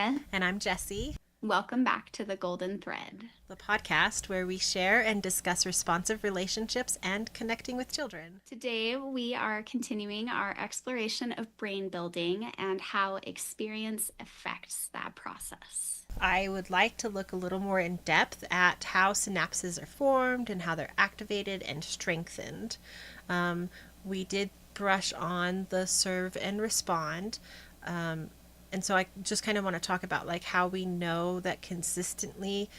Maya. And I'm Jesse, Welcome back to the Golden Thread. the podcast where we share and discuss responsive relationships and connecting with children. Today, we are continuing our exploration of brain building and how experience affects that process. I would like to look a little more in depth at how synapses are formed and how they're activated and strengthened. We did brush on the serve and respond. And so I just kind of want to talk about like how we know that consistently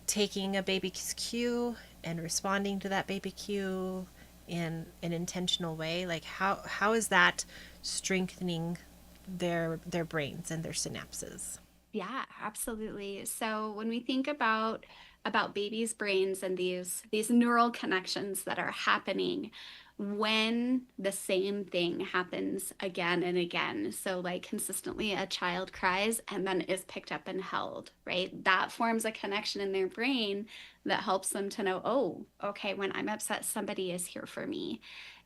taking a baby's cue and responding to that baby cue in an intentional way, like how is that strengthening their brains and their synapses? Yeah, absolutely. So when we think about babies' brains and these neural connections that are happening when the same thing happens again and again. So like consistently a child cries and then is picked up and held, right? That forms a connection in their brain that helps them to know, oh, okay, when I'm upset, somebody is here for me.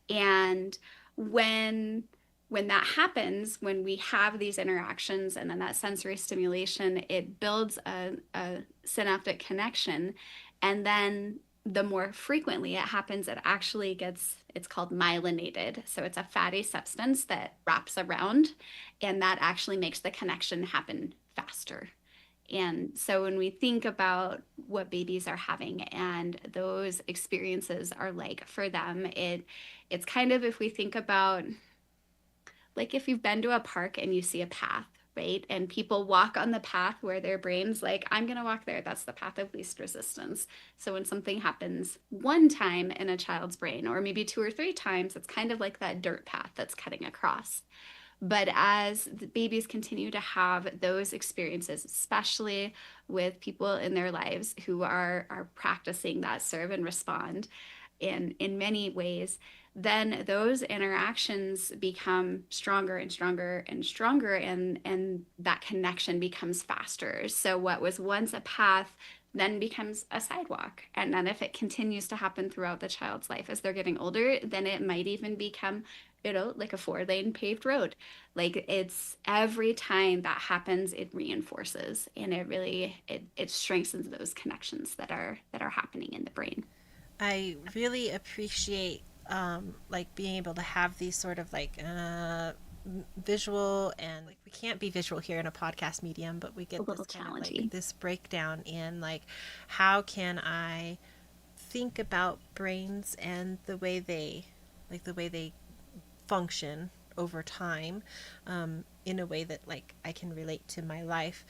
And when when that happens, when we have these interactions and then that sensory stimulation, it builds a synaptic connection. And then the more frequently it happens, it actually gets, it's called myelinated. So it's a fatty substance that wraps around, and that actually makes the connection happen faster. And so when we think about what babies are having and those experiences are like for them, it's kind of, if we think about like if you've been to a park and you see a path, right? And people walk on the path where their brain's like, I'm going to walk there. That's the path of least resistance. So when something happens one time in a child's brain, or maybe two or three times, it's kind of like that dirt path that's cutting across. But as the babies continue to have those experiences, especially with people in their lives who are practicing that serve and respond in many ways, then those interactions become stronger and stronger and stronger, and that connection becomes faster. So what was once a path then becomes a sidewalk. And then if it continues to happen throughout the child's life as they're getting older, then it might even become, like a 4-lane paved road. Like it's every time that happens, it reinforces, and it really it strengthens those connections that are happening in the brain. I really appreciate like being able to have these sort of like visual, and like we can't be visual here in a podcast medium, but we A get this little kind of like challenging. this breakdown in like how can I think about brains and the way they function over time, in a way that like I can relate to my life.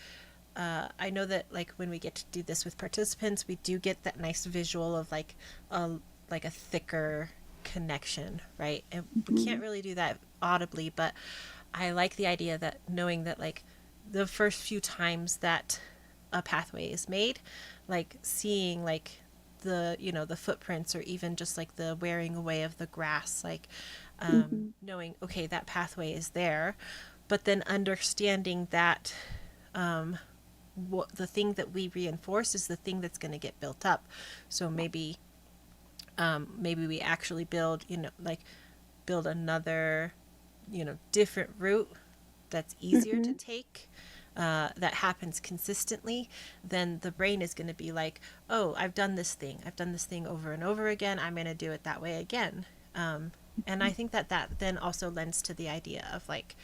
I know that like when we get to do this with participants, we do get that nice visual of a like a thicker connection, right? And we can't Mhm. really do that audibly, but I like the idea that knowing that like the first few times that a pathway is made, like seeing like the footprints, or even just like the wearing away of the grass, like Mhm. knowing okay that pathway is there, but then understanding that what the thing that we reinforce is the thing that's going to get built up. So maybe we actually build, like build another, different route that's easier to Mhm. take, that happens consistently. Then the brain is going to be like, oh, I've done this thing over and over again, I'm going to do it that way again. And I think that that then also lends to the idea of like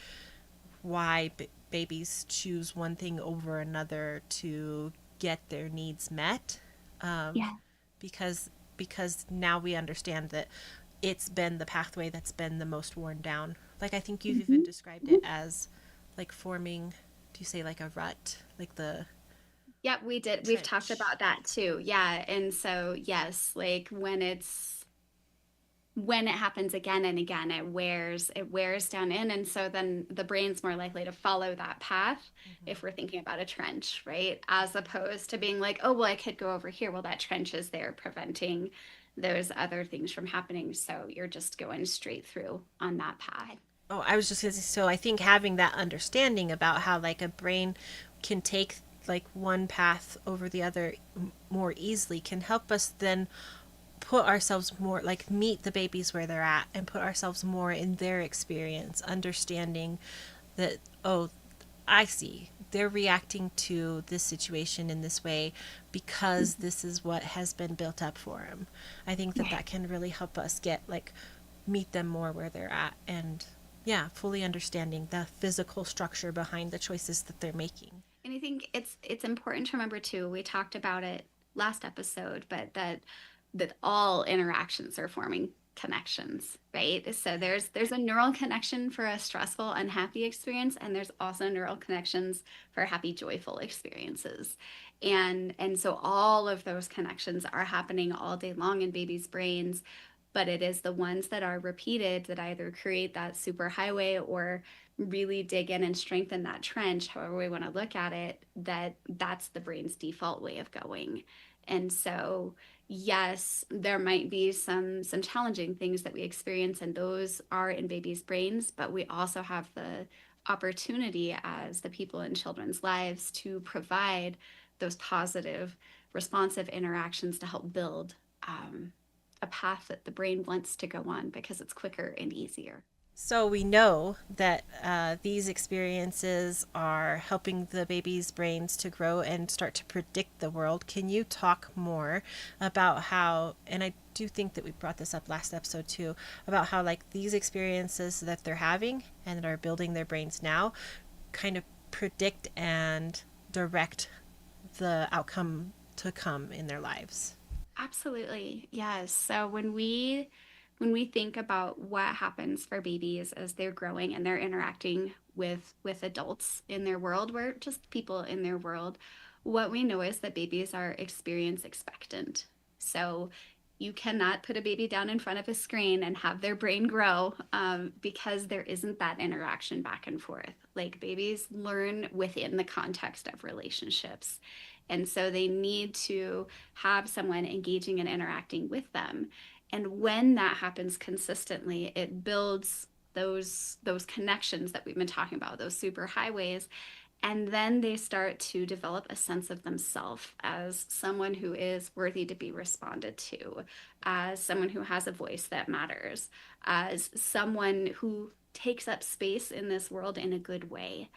why babies choose one thing over another to get their needs met, um, Yeah. because now we understand that it's been the pathway that's been the most worn down. Like I think you've even Mhm. described it Mhm. as like forming, do you say like a rut, like the Yep, we did. We've talked trench? about that too. Yeah. And so, yes, like when it happens again and again, it wears down in. And so then the brain's more likely to follow that path Mm-hmm. if we're thinking about a trench, right? As opposed to being like, oh, well, I could go over here. Well, that trench is there preventing those other things from happening. So you're just going straight through on that path. Oh, I was just gonna say, so I think having that understanding about how like a brain can take like one path over the other more easily can help us then put ourselves more, like meet the babies where they're at and put ourselves more in their experience, understanding that, oh, I see. They're reacting to this situation in this way because this is what has been built up for them. I think that that can really help us get like meet them more where they're at and yeah, fully understanding the physical structure behind the choices that they're making. And I think it's important to remember too, we talked about it last episode, but that all interactions are forming connections, right? So there's a neural connection for a stressful, unhappy experience, and there's also neural connections for happy, joyful experiences. And so all of those connections are happening all day long in babies' brains, but it is the ones that are repeated that either create that super highway or really dig in and strengthen that trench, however we want to look at it, that's the brain's default way of going. And so, yes, there might be some challenging things that we experience, and those are in babies' brains, but we also have the opportunity as the people in children's lives to provide those positive, responsive interactions to help build a path that the brain wants to go on because it's quicker and easier. So we know that these experiences are helping the baby's brains to grow and start to predict the world. Can you talk more about how, and I do think that we brought this up last episode too, about how like these experiences that they're having and that are building their brains now kind of predict and direct the outcome to come in their lives? Absolutely. Yes. So when we think about what happens for babies as they're growing and they're interacting with adults in their world, we're just people in their world, what we know is that babies are experience expectant. So you cannot put a baby down in front of a screen and have their brain grow because there isn't that interaction back and forth. Like babies learn within the context of relationships. And so they need to have someone engaging and interacting with them. And when that happens consistently, it builds those connections that we've been talking about, those super highways. And then they start to develop a sense of themselves as someone who is worthy to be responded to, as someone who has a voice that matters, as someone who takes up space in this world in a good way.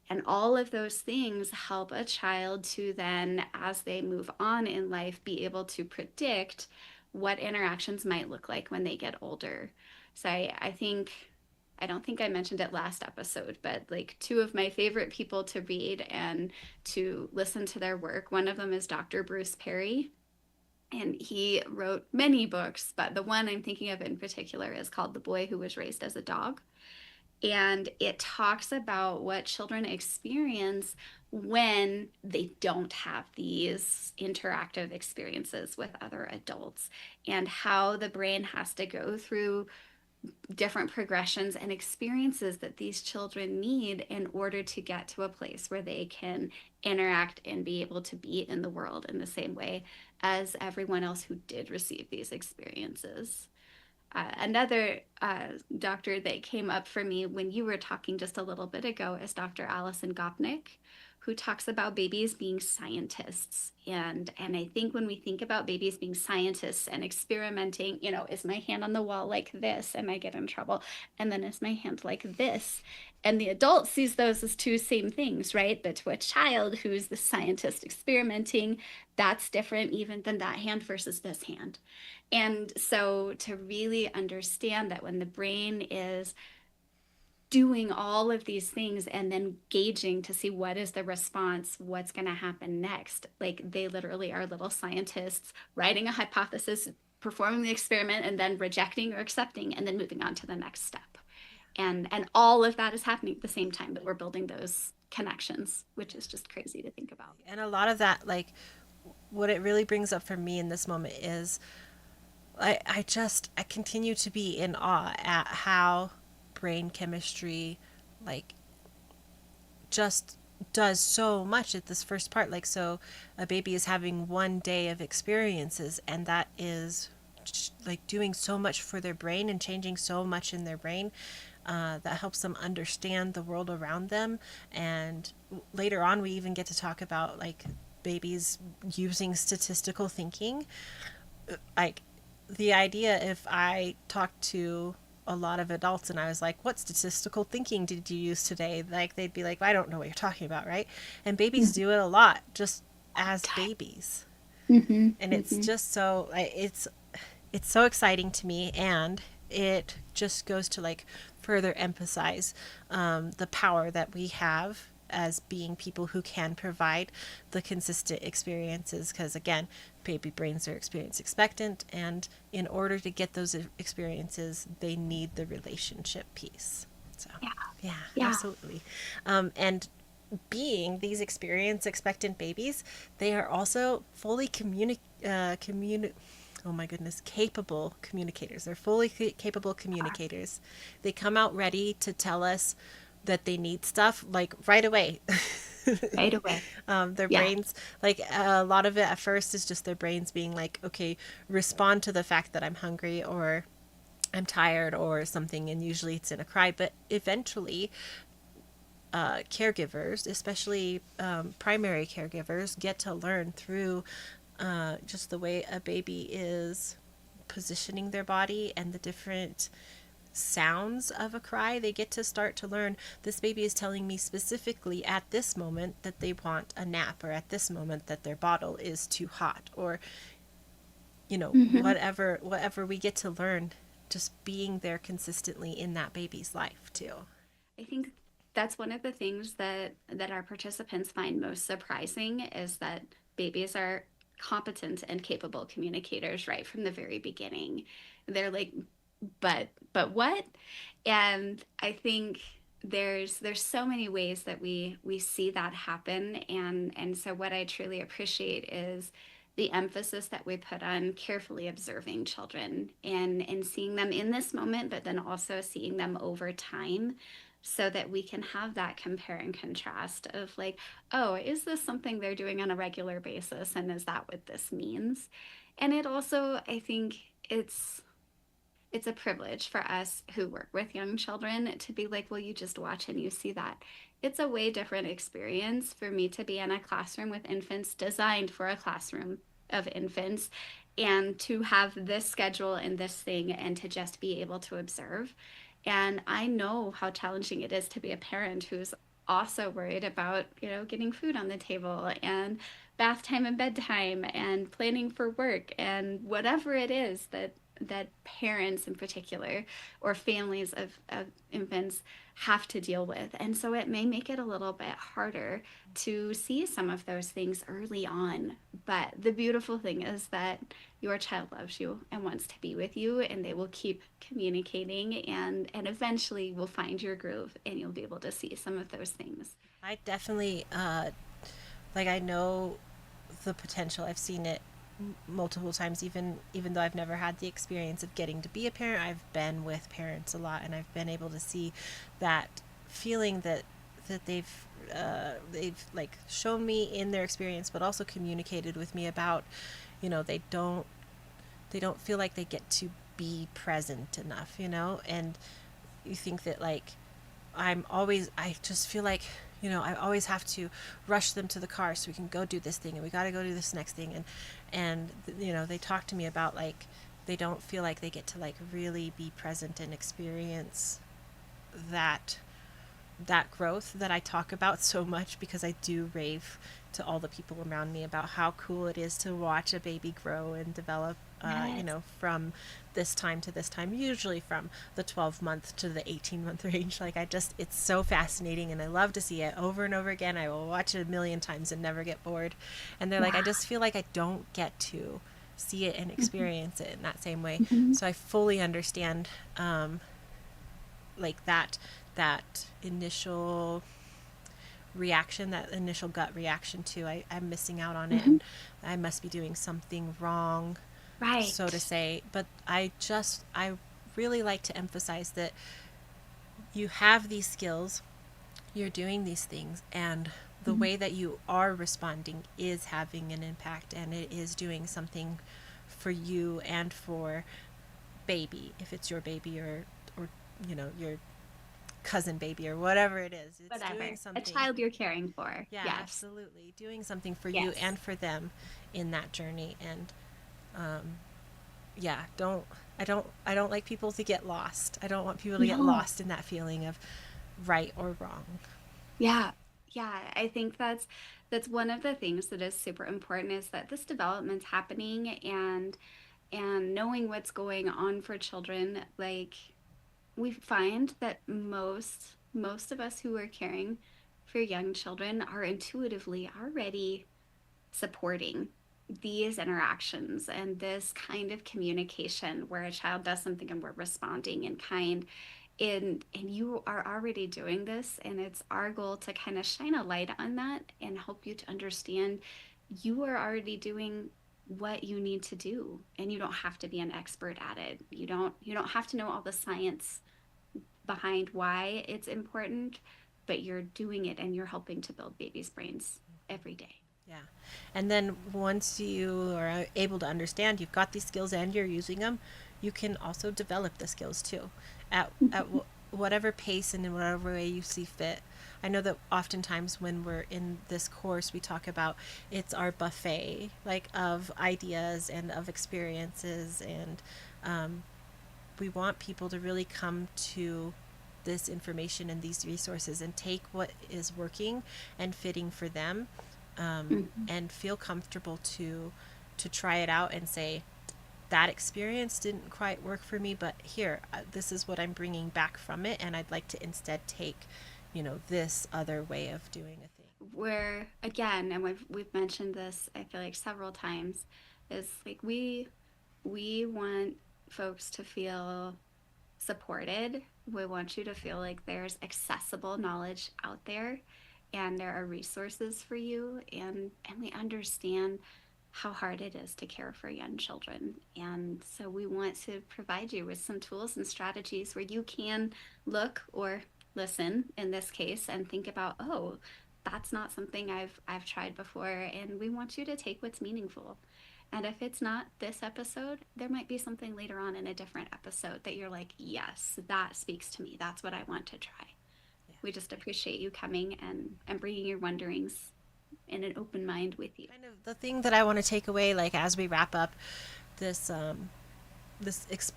And all of those things help a child to then, as they move on in life, be able to predict what interactions might look like when they get older. So I think I don't think I mentioned it last episode, but like two of my favorite people to read and to listen to their work. One of them is Dr. Bruce Perry, and he wrote many books, but the one I'm thinking of in particular is called The Boy Who Was Raised as a Dog. And it talks about what children experience when they don't have these interactive experiences with other adults and how the brain has to go through different progressions and experiences that these children need in order to get to a place where they can interact and be able to be in the world in the same way as everyone else who did receive these experiences. Another doctor that came up for me when you were talking just a little bit ago is Dr. Allison Gopnik, who talks about babies being scientists. And I think when we think about babies being scientists and experimenting, you know, is my hand on the wall like this and I get in trouble? And then is my hand like this? And the adult sees those as two same things, right? But to a child who's the scientist experimenting, that's different even than that hand versus this hand. And so to really understand that when the brain is doing all of these things and then gauging to see what is the response, what's going to happen next, like they literally are little scientists writing a hypothesis, performing the experiment, and then rejecting or accepting, and then moving on to the next step. And all of that is happening at the same time that we're building those connections, which is just crazy to think about. And a lot of that, like, what it really brings up for me in this moment is I continue to be in awe at how brain chemistry like just does so much at this first part. Like, so a baby is having one day of experiences, and that is like doing so much for their brain and changing so much in their brain that helps them understand the world around them. And later on, we even get to talk about like babies using statistical thinking. Like, the idea if I talk to a lot of adults, and I was like, what statistical thinking did you use today? Like, they'd be like, I don't know what you're talking about, right? And babies Mhm. do it a lot just All the as time. babies. Hmm. And it's Hmm. just so, it's so exciting to me, and it just goes to like further emphasize the power that we have as being people who can provide the consistent experiences, because again, baby brains are experience expectant, and in order to get those experiences they need the relationship piece. So Yeah. yeah, Yeah. absolutely. And being these experience expectant babies, they are also fully oh my goodness, capable communicators. They're fully capable communicators. They come out ready to tell us that they need stuff like right away. Right away. Their Yeah. brains, like a lot of it at first is just their brains being like, okay, respond to the fact that I'm hungry or I'm tired or something, and usually it's in a cry. But eventually, caregivers, especially primary caregivers, get to learn through just the way a baby is positioning their body and the different sounds of a cry. They get to start to learn this baby is telling me specifically at this moment that they want a nap, or at this moment that their bottle is too hot, or Hmm. whatever we get to learn just being there consistently in that baby's life too. I think that's one of the things that our participants find most surprising is that babies are competent and capable communicators right from the very beginning. They're like, but what? And I think there's so many ways that we see that happen, and so what I truly appreciate is the emphasis that we put on carefully observing children and seeing them in this moment, but then also seeing them over time so that we can have that compare and contrast of like, oh, is this something they're doing on a regular basis? And is that what this means? And it also, I think it's a privilege for us who work with young children to be like, well, you just watch and you see that. It's a way different experience for me to be in a classroom with infants designed for a classroom of infants and to have this schedule and this thing and to just be able to observe. And I know how challenging it is to be a parent who's also worried about, getting food on the table and bath time and bedtime and planning for work and whatever it is that parents in particular or families of infants have to deal with. And so it may make it a little bit harder to see some of those things early on. But the beautiful thing is that your child loves you and wants to be with you, and they will keep communicating and eventually will find your groove and you'll be able to see some of those things. I definitely like, I know the potential. I've seen it multiple times, even though I've never had the experience of getting to be a parent. I've been with parents a lot, and I've been able to see that feeling that they've like shown me in their experience, but also communicated with me about, they don't feel like they get to be present enough, and you think that like I just feel like, I always have to rush them to the car so we can go do this thing, and we got to go do this next thing. And they talk to me about like they don't feel like they get to like really be present and experience that that growth that I talk about so much, because I do rave to all the people around me about how cool it is to watch a baby grow and develop, Yes. from this time to this time, usually from the 12-month to the 18-month range. Like, it's so fascinating, and I love to see it over and over again. I will watch it a million times and never get bored. And they're like, I Yeah. just feel like I don't get to see it and Mhm. experience it in that same way. Mhm. So I fully understand, like that initial reaction, that initial gut reaction to I'm missing out on it, Mhm. and I must be doing something wrong, so to Right. say. But I really like to emphasize that you have these skills, you're doing these things, and the Mhm. way that you are responding is having an impact, and it is doing something for you and for baby, if it's your baby, or your cousin baby or whatever it is. It's doing Whatever. A something. child you're caring for. Yeah, Yes. absolutely. Doing something for you Yes. and for them in that journey. And Yeah, I don't like people to get lost. I don't want people to get No. lost in that feeling of right or wrong. Yeah. Yeah, I think that's one of the things that is super important is that this development's happening and knowing what's going on for children, like we find that most of us who are caring for young children are intuitively already supporting these interactions and this kind of communication where a child does something and we're responding in kind and you are already doing this and it's our goal to kind of shine a light on that and help you to understand you are already doing what you need to do and you don't have to be an expert at it. You don't have to know all the science behind why it's important, but you're doing it and you're helping to build babies' brains every day. Yeah. And then once you are able to understand you've got these skills and you're using them, you can also develop the skills too whatever pace and in whatever way you see fit. I know that oftentimes when we're in this course, we talk about it's our buffet, like of ideas and of experiences, and we want people to really come to this information and these resources and take what is working and fitting for them, Mhm. and feel comfortable to try it out and say that experience didn't quite work for me, but here, this is what I'm bringing back from it, and I'd like to instead take, this other way of doing a thing. Where again, and we've mentioned this, I feel like several times, is like we want folks to feel supported. We want you to feel like there's accessible knowledge out there and there are resources for you and we understand how hard it is to care for young children. And so we want to provide you with some tools and strategies where you can look or listen in this case and think about, oh, that's not something I've tried before and we want you to take what's meaningful. And if it's not this episode, there might be something later on in a different episode that you're like, yes, that speaks to me. That's what I want to try. Yeah. We just appreciate you coming and bringing your wonderings in an open mind with you. Kind of the thing that I want to take away, like as we wrap up this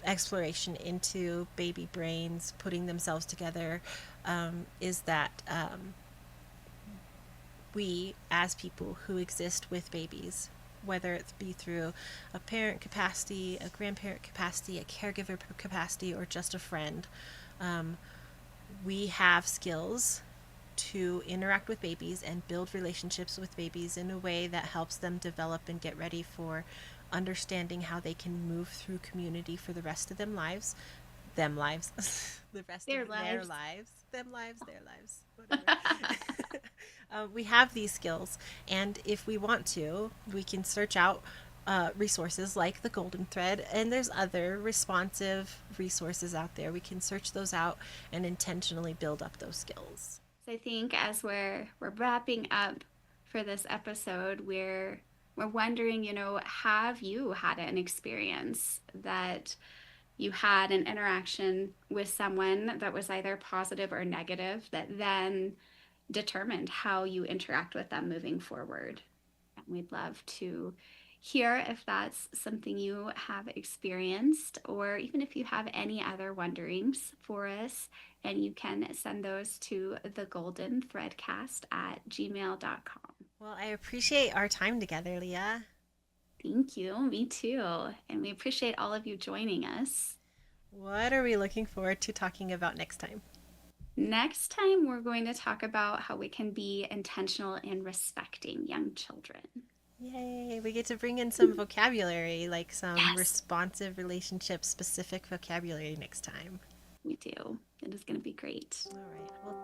exploration into baby brains putting themselves together, is that we, as people who exist with babies, whether it be through a parent capacity, a grandparent capacity, a caregiver capacity, or just a friend, um, we have skills to interact with babies and build relationships with babies in a way that helps them develop and get ready for understanding how they can move through community for the rest of them lives, the rest of Their their lives. lives, them lives, their lives, whatever. We have these skills, and if we want to, we can search out resources like the Golden Thread, and there's other responsive resources out there. We can search those out and intentionally build up those skills. So I think as we're wrapping up for this episode, we're wondering, have you had an experience that you had an interaction with someone that was either positive or negative that then determined how you interact with them moving forward? And we'd love to hear if that's something you have experienced, or even if you have any other wonderings for us. And you can send those to the golden threadcast at gmail.com. Well, I appreciate our time together, Leah. Thank you. Me too. And we appreciate all of you joining us. What are we looking forward to talking about next time? Next time, we're going to talk about how we can be intentional in respecting young children. Yay, we get to bring in some vocabulary, like some Yes, responsive relationship specific vocabulary next time. we do. It is going to be great. All right. Well,